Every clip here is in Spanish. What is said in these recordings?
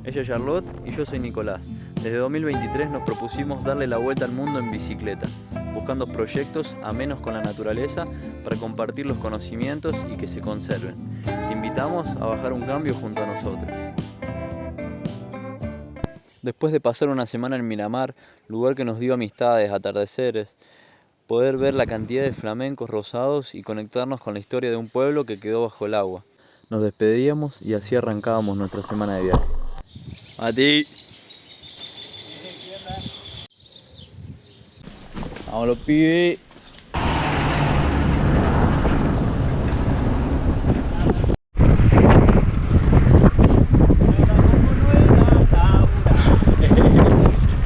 Ella es Charlotte y yo soy Nicolás. Desde 2023 nos propusimos darle la vuelta al mundo en bicicleta, buscando proyectos amenos con la naturaleza para compartir los conocimientos y que se conserven. Te invitamos a bajar un cambio junto a nosotros. Después de pasar una semana en Miramar, lugar que nos dio amistades, atardeceres, poder ver la cantidad de flamencos rosados y conectarnos con la historia de un pueblo que quedó bajo el agua. Nos despedíamos y así arrancábamos nuestra semana de viaje. ¡A ti! ¡Vamos los pibes!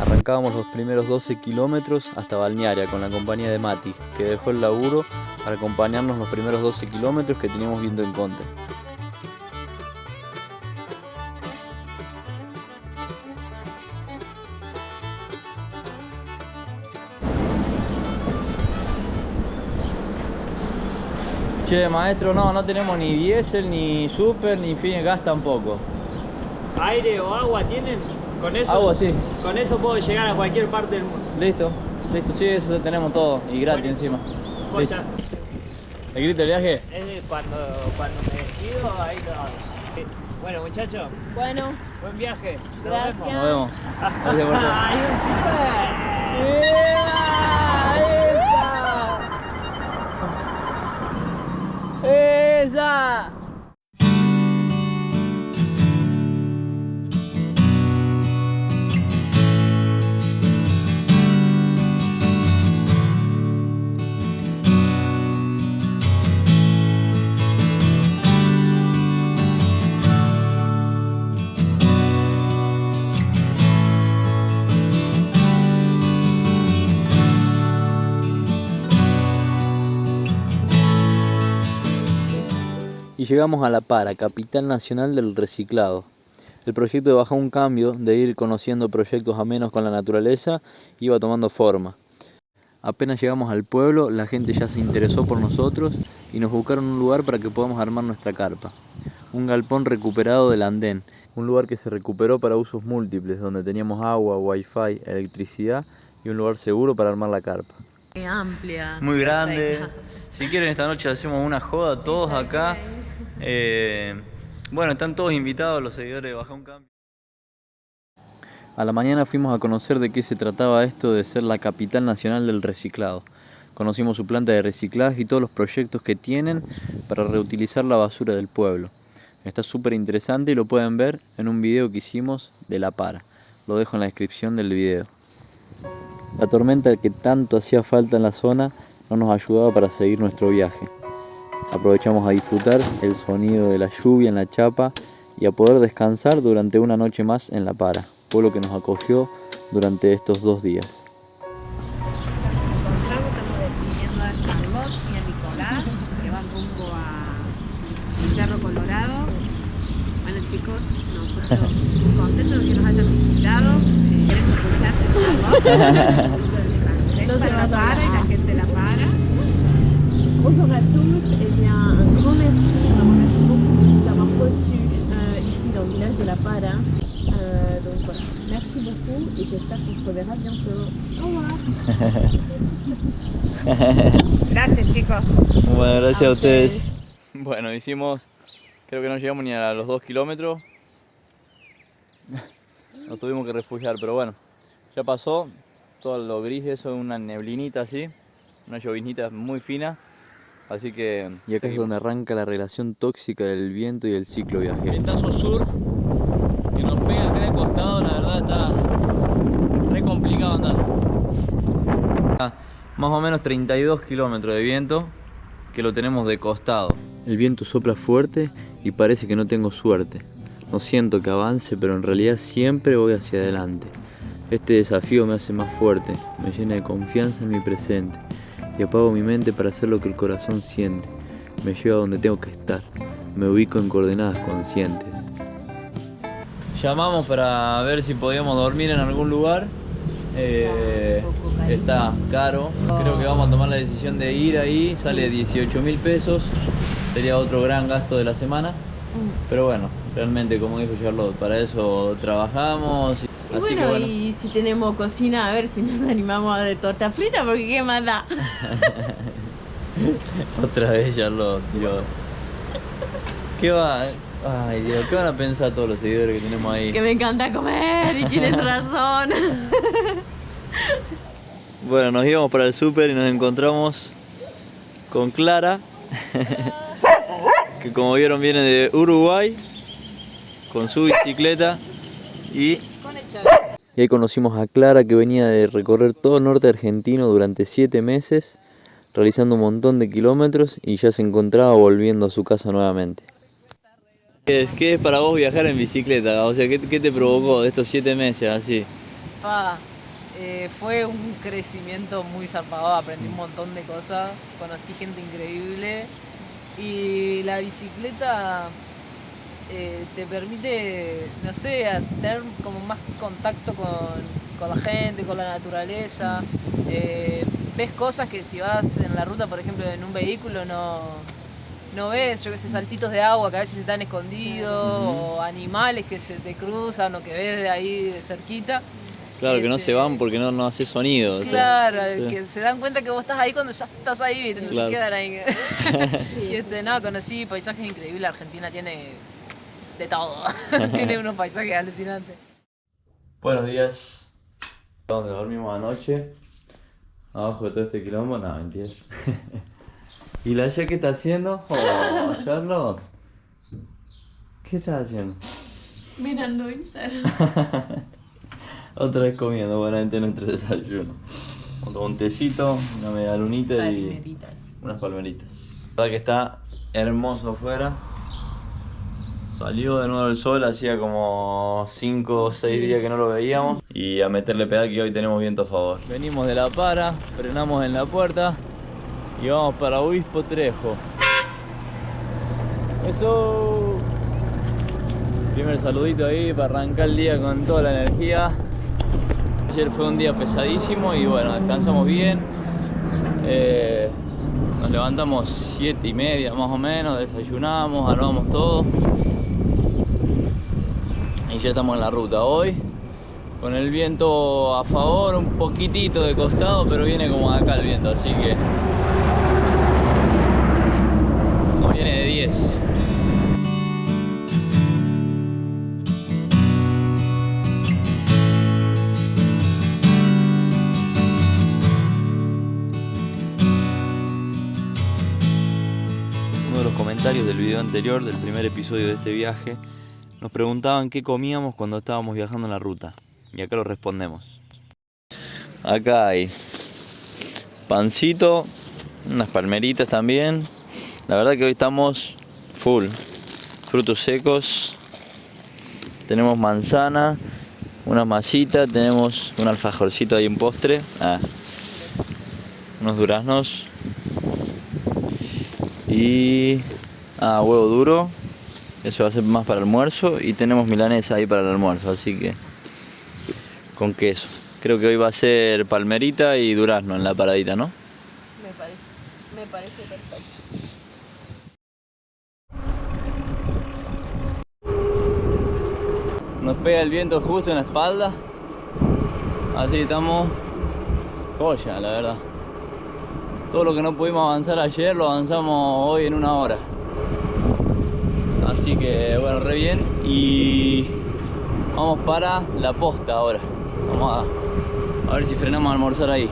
Arrancábamos los primeros 12 kilómetros hasta Balnearia con la compañía de Mati, que dejó el laburo para acompañarnos los primeros 12 kilómetros que teníamos viento en contra. Che, maestro, no tenemos ni diésel, ni super, ni fin de gas tampoco. ¿Aire o agua tienen? Con eso, Agua, sí. Con eso puedo llegar a cualquier parte del mundo. Listo, sí, eso tenemos todo. Y gratis encima. Listo. Ya. ¿El grito del viaje? Es cuando me despido, ahí lo hago. Bueno, muchachos, Bueno, buen viaje. gracias. Nos vemos. Gracias por todo. ¡Ay, un ¡Esa! Y llegamos a La Para, capital nacional del reciclado. El proyecto de Bajar un Cambio, de ir conociendo proyectos amenos con la naturaleza, iba tomando forma. Apenas llegamos al pueblo, la gente ya se interesó por nosotros y nos buscaron un lugar para que podamos armar nuestra carpa. Un galpón recuperado del andén, un lugar que se recuperó para usos múltiples, donde teníamos agua, wifi, electricidad y un lugar seguro para armar la carpa. Amplia. Muy grande. Perfecta. Si quieren esta noche hacemos una joda todos acá. Bueno, están todos invitados los seguidores de Baja un Cambio. A la mañana fuimos a conocer de qué se trataba esto de ser la capital nacional del reciclado. Conocimos su planta de reciclaje y todos los proyectos que tienen para reutilizar la basura del pueblo. Está súper interesante y lo pueden ver en un video que hicimos de La Para. Lo dejo en la descripción del video. La tormenta que tanto hacía falta en la zona no nos ayudaba para seguir nuestro viaje. Aprovechamos a disfrutar el sonido de la lluvia en la chapa y a poder descansar durante una noche más en La Para, pueblo que nos acogió durante estos 2 días. Estamos despidiendo a Charlotte y a Nicolás, que van rumbo a Cerro Colorado. Bueno chicos, nosotros muy contentos de que nos hayan visitado. Queremos escucharte, Charlotte. Para La Para y la gente de La Para. Bonjour à tous, eh bien un grand merci, vraiment merci beaucoup de nous avoir reçus ici dans le village de La Para. Donc voilà, merci beaucoup et j'espère qu'on se reverra bientôt. Au revoir. Gracias chicos. Bueno, gracias A a ustedes. ustedes. Bueno, creo que no llegamos ni a los 2 kilómetros. Nos tuvimos que refugiar, pero bueno, ya pasó. Todo lo gris, eso es una neblinita así, una llovinita muy fina. Así que... Y acá es donde arranca la relación tóxica del viento y el ciclo viajero. Vientazo sur, que nos pega acá de costado, la verdad está re complicado andar. Más o menos 32 kilómetros de viento, que lo tenemos de costado. El viento sopla fuerte y parece que no tengo suerte. No siento que avance, pero en realidad siempre voy hacia adelante. Este desafío me hace más fuerte, me llena de confianza en mi presente. Y apago mi mente para hacer lo que el corazón siente. Me lleva a donde tengo que estar. Me ubico en coordenadas conscientes. Llamamos para ver si podíamos dormir en algún lugar. Está caro. Creo que vamos a tomar la decisión de ir ahí. Sale 18.000 pesos. Sería otro gran gasto de la semana. Pero bueno, realmente como dijo Charlotte, para eso trabajamos. Y Así bueno, que bueno. y si tenemos cocina, a ver si nos animamos a de torta frita, porque qué más da. Otra vez Charlotte, Dios. ¿Qué va? Ay Dios, ¿qué van a pensar todos los seguidores que tenemos ahí? Que me encanta comer y tienen razón. Bueno, nos íbamos para el súper y nos encontramos con Clara, que como vieron viene de Uruguay, con su bicicleta y ahí conocimos a Clara, que venía de recorrer todo el norte argentino durante 7 meses, realizando un montón de kilómetros y ya se encontraba volviendo a su casa nuevamente. ¿Qué es para vos viajar en bicicleta? O sea, ¿qué te provocó de estos 7 meses así? Fue un crecimiento muy zarpado, aprendí un montón de cosas, conocí gente increíble y la bicicleta te permite, no sé, tener como más contacto con la gente, con la naturaleza. Ves cosas que si vas en la ruta, por ejemplo, en un vehículo no ves, yo qué sé, saltitos de agua que a veces están escondidos, o animales que se te cruzan o que ves de ahí de cerquita. Claro, que no se van porque no hace sonido. Claro, o sea, que se dan cuenta que vos estás ahí cuando ya estás ahí, ¿viste? No Claro. se quedan ahí. Sí. Y conocí paisajes increíbles. Argentina tiene de todo. Tiene unos paisajes alucinantes. Buenos días. ¿Dónde dormimos anoche? Abajo de todo este quilombo, no, mentira. ¿Y la ya qué está haciendo? Oh, Charlotte. ¿Qué estás haciendo? Mirando Instagram. Otra vez comiendo, buenamente nuestro desayuno. Un tecito, una media lunita y unas palmeritas. La verdad que está hermoso afuera. Salió de nuevo el sol, hacía como 5 o 6 días que no lo veíamos. Y a meterle pedal que hoy tenemos viento a favor. Venimos de La Para, frenamos en la puerta y vamos para Obispo Trejo. Eso. Primer saludito ahí para arrancar el día con toda la energía. Ayer fue un día pesadísimo y bueno, descansamos bien. Nos levantamos 7:30 más o menos, desayunamos, armamos todo. Y ya estamos en la ruta hoy. Con el viento a favor, un poquitito de costado, pero viene como de acá el viento, así que no viene de 10. Uno de los comentarios del video anterior, del primer episodio de este viaje, nos preguntaban qué comíamos cuando estábamos viajando en la ruta. Y acá lo respondemos. Acá hay pancito, unas palmeritas también. La verdad que hoy estamos full. Frutos secos. Tenemos manzana, una masita, tenemos un alfajorcito ahí en postre. Unos duraznos. Y huevo duro. Eso va a ser más para el almuerzo. Y tenemos milanesa ahí para el almuerzo, así que con queso. Creo que hoy va a ser palmerita y durazno en la paradita, ¿no? Me parece perfecto. Nos pega el viento justo en la espalda. Así estamos joya, la verdad. Todo lo que no pudimos avanzar ayer lo avanzamos hoy en 1 hora. Así que bueno, re bien. Y vamos para La Posta ahora. Vamos a ver si frenamos a almorzar ahí.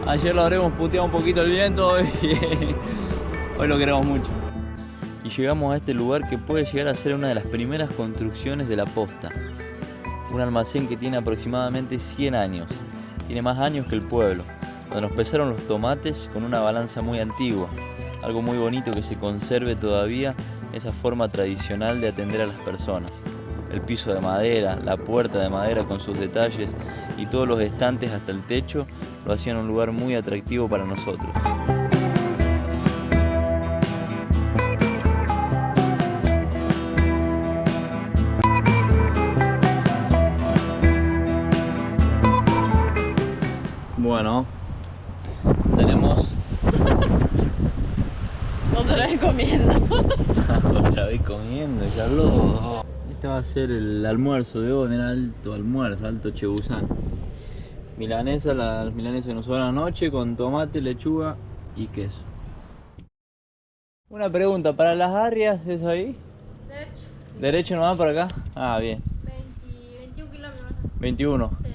Ayer lo habremos puteado un poquito el viento y hoy lo queremos mucho. Y llegamos a este lugar que puede llegar a ser una de las primeras construcciones de La Posta. Un almacén que tiene aproximadamente 100 años. Tiene más años que el pueblo, donde nos pesaron los tomates con una balanza muy antigua. Algo muy bonito que se conserve todavía esa forma tradicional de atender a las personas. El piso de madera, la puerta de madera con sus detalles y todos los estantes hasta el techo lo hacían un lugar muy atractivo para nosotros. comiendo, Charlotte. Este va a ser el almuerzo de hoy, era alto almuerzo, alto chebusán. Milanesa, las milanesas que nos sobran anoche con tomate, lechuga y queso. Una pregunta, ¿para las arrias es ahí? Derecho. ¿Derecho nomás por acá? Ah, bien. 21 kilómetros. 21. Sí.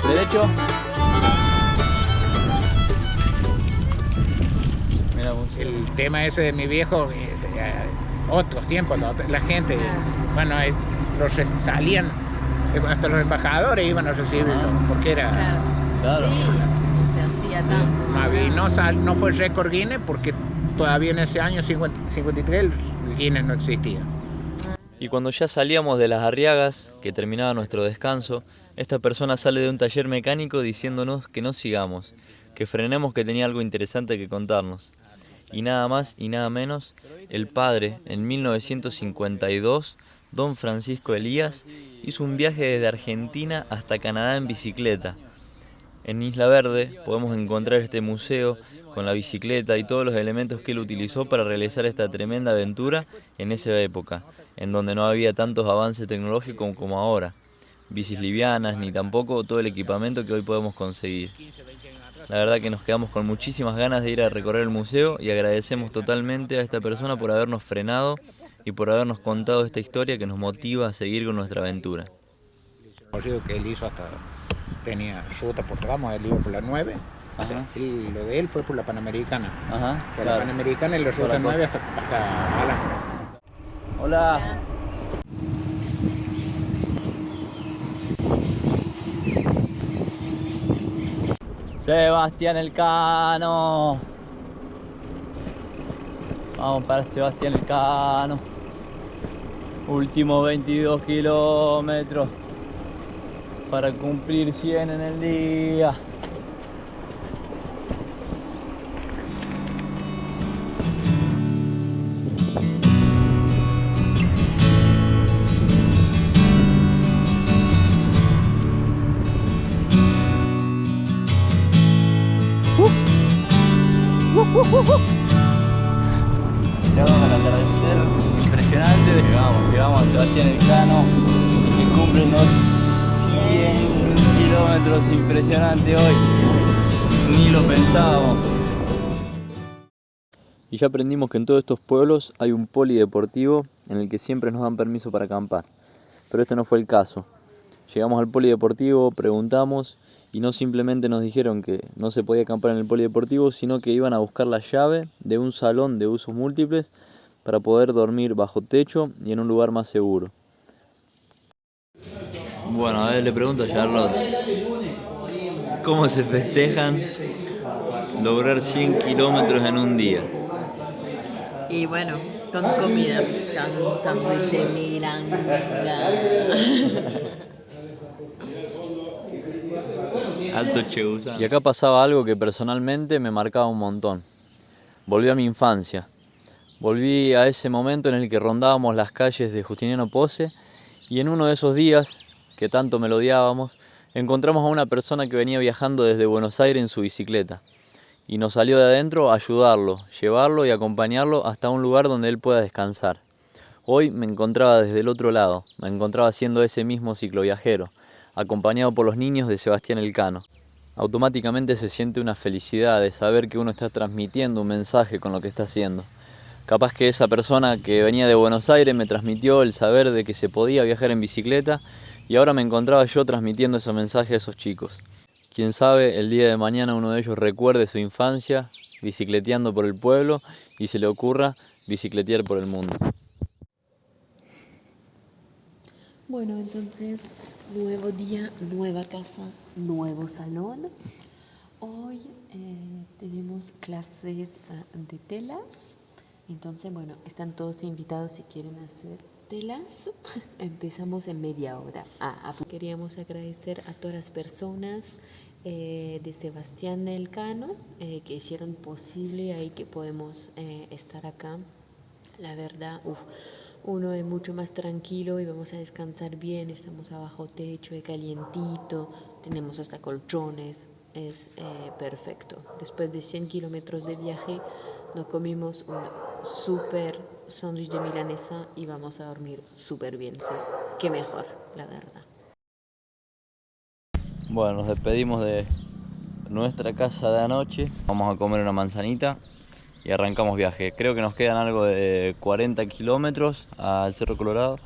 ¿Derecho? Mira, El tema ese de mi viejo, otros tiempos, la gente, bueno, salían, hasta los embajadores iban a recibirlo, porque era... Claro. Sí, se hacía tanto. No fue récord Guinness porque todavía en ese año 53 el Guinness no existía. Y cuando ya salíamos de las Arriagas, que terminaba nuestro descanso, esta persona sale de un taller mecánico diciéndonos que no sigamos, que frenemos, que tenía algo interesante que contarnos. Y nada más y nada menos, el padre, en 1952, don Francisco Elías, hizo un viaje desde Argentina hasta Canadá en bicicleta. En Isla Verde podemos encontrar este museo con la bicicleta y todos los elementos que él utilizó para realizar esta tremenda aventura en esa época, en donde no había tantos avances tecnológicos como ahora, bicis livianas ni tampoco todo el equipamiento que hoy podemos conseguir. La verdad que nos quedamos con muchísimas ganas de ir a recorrer el museo y agradecemos totalmente a esta persona por habernos frenado y por habernos contado esta historia que nos motiva a seguir con nuestra aventura. El recorrido que él hizo hasta tenía ruta por tramos, él iba por la 9, o sea, lo de él fue por la Panamericana. Ajá, o sea, la Panamericana y la ruta 9 hasta Alan. Hola. Sebastián Elcano. Vamos para Sebastián Elcano. Últimos 22 kilómetros para cumplir 100 en el día. Llegamos al atardecer impresionante. Llegamos a Sebastián Elcano y que cumple los 100 kilómetros impresionante hoy. Ni lo pensábamos. Y ya aprendimos que en todos estos pueblos hay un polideportivo en el que siempre nos dan permiso para acampar. Pero este no fue el caso. Llegamos al polideportivo, preguntamos y no simplemente nos dijeron que no se podía acampar en el polideportivo, sino que iban a buscar la llave de un salón de usos múltiples para poder dormir bajo techo y en un lugar más seguro. Bueno, a ver, le pregunto a Charlotte, ¿cómo se festejan lograr 100 kilómetros en un día? Y bueno, con comida, con sándwich de miranga. Alto chebusán. Y acá pasaba algo que personalmente me marcaba un montón. Volví a mi infancia. Volví a ese momento en el que rondábamos las calles de Justiniano Pozzi y en uno de esos días, que tanto melodiábamos, encontramos a una persona que venía viajando desde Buenos Aires en su bicicleta. Y nos salió de adentro a ayudarlo, llevarlo y acompañarlo hasta un lugar donde él pueda descansar. Hoy me encontraba desde el otro lado, me encontraba siendo ese mismo cicloviajero, acompañado por los niños de Sebastián Elcano. Automáticamente se siente una felicidad de saber que uno está transmitiendo un mensaje con lo que está haciendo. Capaz que esa persona que venía de Buenos Aires me transmitió el saber de que se podía viajar en bicicleta y ahora me encontraba yo transmitiendo ese mensaje a esos chicos. Quién sabe, el día de mañana uno de ellos recuerde su infancia bicicleteando por el pueblo y se le ocurra bicicletear por el mundo. Bueno, entonces, nuevo día, nueva casa, nuevo salón. Hoy tenemos clases de telas. Entonces, bueno, están todos invitados si quieren hacer telas. Empezamos en media hora. Queríamos agradecer a todas las personas de Sebastián Elcano que hicieron posible ahí que podemos estar acá. La verdad, uno es mucho más tranquilo y vamos a descansar bien. Estamos abajo techo, es calientito, tenemos hasta colchones, es perfecto. Después de 100 kilómetros de viaje nos comimos un súper sándwich de milanesa y vamos a dormir súper bien. Entonces, qué mejor, la verdad. Bueno, nos despedimos de nuestra casa de anoche. Vamos a comer una manzanita y arrancamos viaje. Creo que nos quedan algo de 40 kilómetros al Cerro Colorado.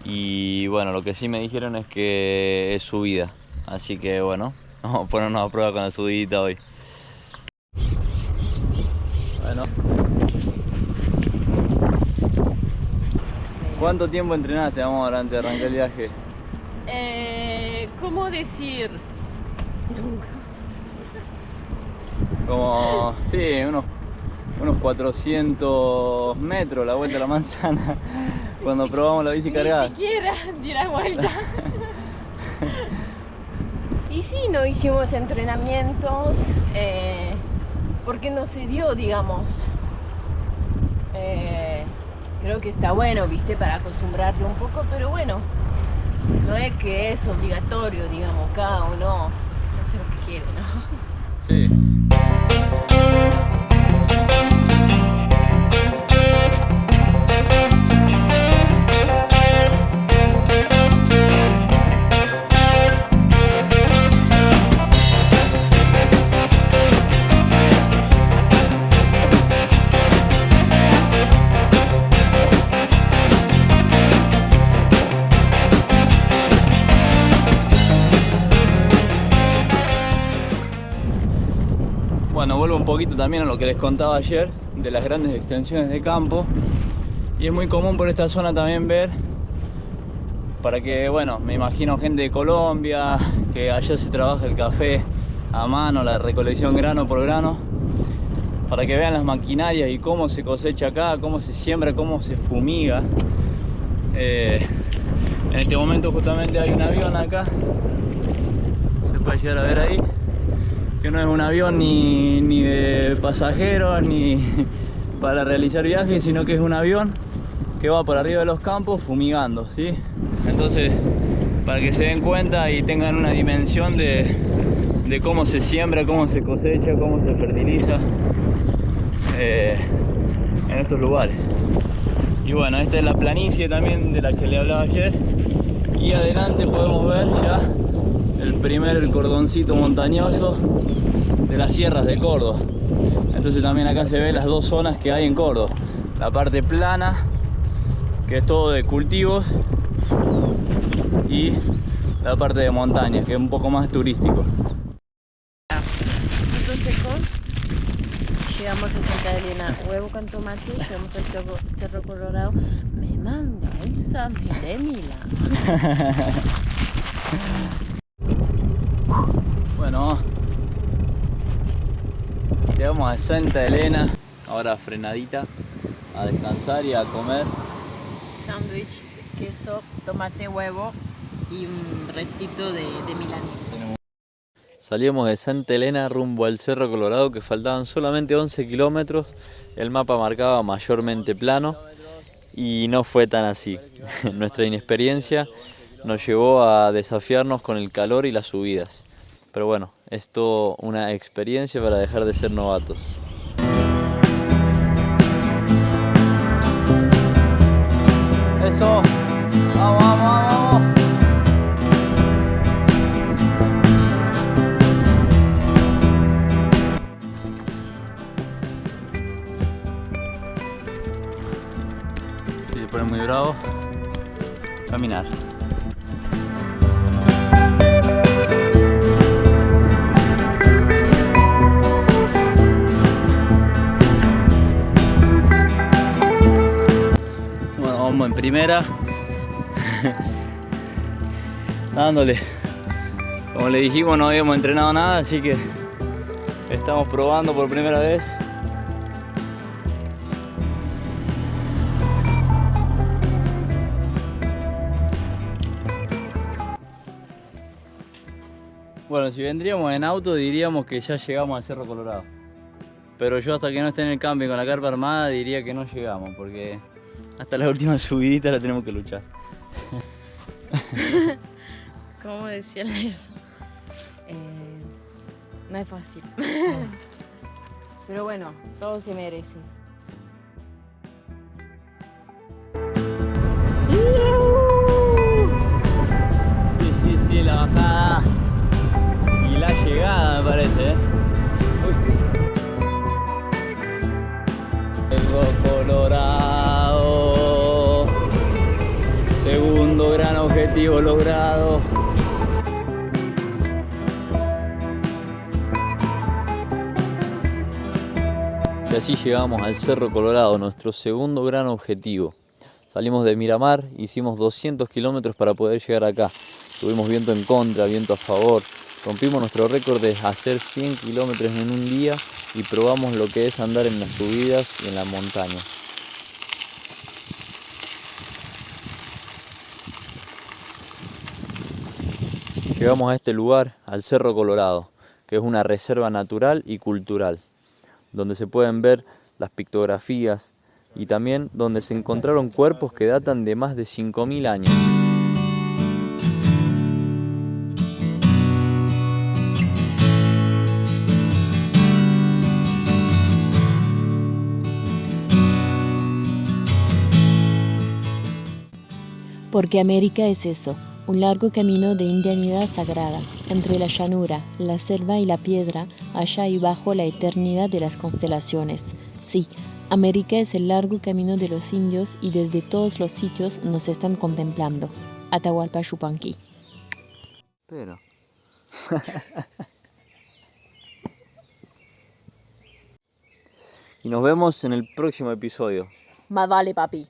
Y bueno, lo que sí me dijeron es que es subida. Así que bueno, vamos a ponernos a prueba con la subidita hoy. Bueno. ¿Cuánto tiempo entrenaste, amor, antes de arrancar el viaje? ¿Cómo decir? Como, sí, unos 400 metros la vuelta a la manzana cuando probamos la bici cargada. Ni siquiera di la vuelta. Y sí, no hicimos entrenamientos porque no se dio, digamos. Creo que está bueno, viste, para acostumbrarte un poco, pero bueno, no es que es obligatorio, digamos, cada uno hace lo que quiere, ¿no? Sí. Bueno, vuelvo un poquito también a lo que les contaba ayer de las grandes extensiones de campo, y es muy común por esta zona también ver, para que, bueno, me imagino gente de Colombia, que allá se trabaja el café a mano, la recolección grano por grano, para que vean las maquinarias y cómo se cosecha acá, cómo se siembra, cómo se fumiga. En este momento justamente hay un avión acá, se puede llegar a ver ahí, que no es un avión ni de pasajeros ni para realizar viajes, sino que es un avión que va por arriba de los campos fumigando, ¿sí? Entonces, para que se den cuenta y tengan una dimensión de cómo se siembra, cómo se cosecha, cómo se fertiliza en estos lugares. Y bueno, esta es la planicie también de la que le hablaba ayer, y adelante podemos ver ya el primer cordoncito montañoso de las sierras de Córdoba. Entonces también acá se ven las dos zonas que hay en Córdoba: la parte plana, que es todo de cultivos, y la parte de montaña, que es un poco más turístico. Frutos secos, llegamos a Santa Elena, huevo con tomate, llegamos al Cerro Colorado. Me manda un sándwich de Milán. Bueno, llegamos a Santa Elena, ahora frenadita, a descansar y a comer. Sándwich, queso, tomate, huevo y un restito de milanesa. Salíamos de Santa Elena rumbo al Cerro Colorado, que faltaban solamente 11 kilómetros. El mapa marcaba mayormente plano y no fue tan así. Nuestra inexperiencia nos llevó a desafiarnos con el calor y las subidas. Pero bueno, es todo una experiencia para dejar de ser novatos. Eso, vamos, vamos, vamos. Si se pone muy bravo, caminar. En primera, dándole. Como le dijimos, no habíamos entrenado nada, así que estamos probando por primera vez. Bueno, si vendríamos en auto diríamos que ya llegamos al Cerro Colorado. Pero yo hasta que no esté en el camping con la carpa armada diría que no llegamos, porque hasta la última subidita la tenemos que luchar. ¿Cómo decirle eso? No es fácil. Pero bueno, todo se merece. Sí, la bajada y la llegada me parece, Cerro Colorado, segundo gran objetivo logrado. Y así llegamos al Cerro Colorado, nuestro segundo gran objetivo. Salimos de Miramar, hicimos 200 kilómetros para poder llegar acá. Tuvimos viento en contra, viento a favor. Rompimos nuestro récord de hacer 100 kilómetros en un día y probamos lo que es andar en las subidas y en la montaña. Llegamos a este lugar, al Cerro Colorado, que es una reserva natural y cultural, donde se pueden ver las pictografías y también donde se encontraron cuerpos que datan de más de 5000 años. Porque América es eso, un largo camino de indianidad sagrada, entre la llanura, la selva y la piedra, allá y bajo la eternidad de las constelaciones. Sí, América es el largo camino de los indios y desde todos los sitios nos están contemplando. Atahualpa Yupanqui. Pero... y nos vemos en el próximo episodio. Más vale, papi.